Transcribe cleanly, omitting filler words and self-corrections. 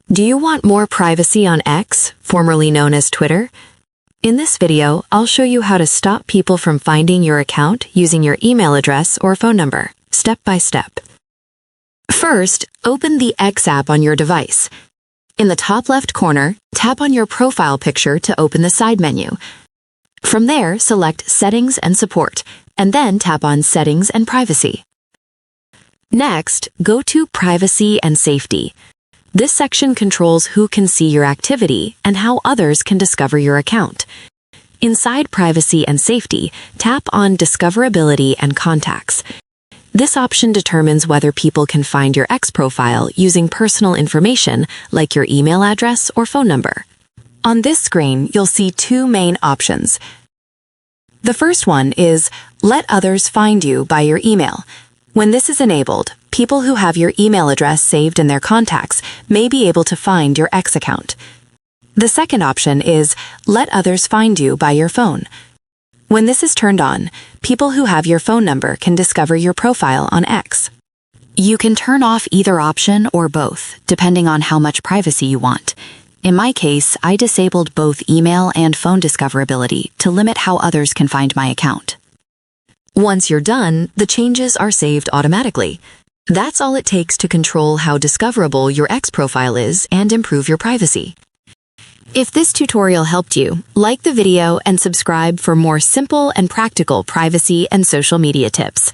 Do you want more privacy on X, formerly known as Twitter? In this video, I'll show you how to stop people from finding your account using your email address or phone number, step by step. First, open the X app on your device. In the top left corner, tap on your profile picture to open the side menu. From there, select Settings and Support, and then tap on Settings and Privacy. Next, go to Privacy and Safety. This section controls who can see your activity and how others can discover your account. Inside Privacy and Safety, tap on Discoverability and Contacts. This option determines whether people can find your X profile using personal information like your email address or phone number. On this screen, you'll see two main options. The first one is Let Others Find You by your email. When this is enabled, people who have your email address saved in their contacts may be able to find your X account. The second option is Let Others Find You by your phone. When this is turned on, people who have your phone number can discover your profile on X. You can turn off either option or both, depending on how much privacy you want. In my case, I disabled both email and phone discoverability to limit how others can find my account. Once you're done, the changes are saved automatically. That's all it takes to control how discoverable your X profile is and improve your privacy. If this tutorial helped you, like the video and subscribe for more simple and practical privacy and social media tips.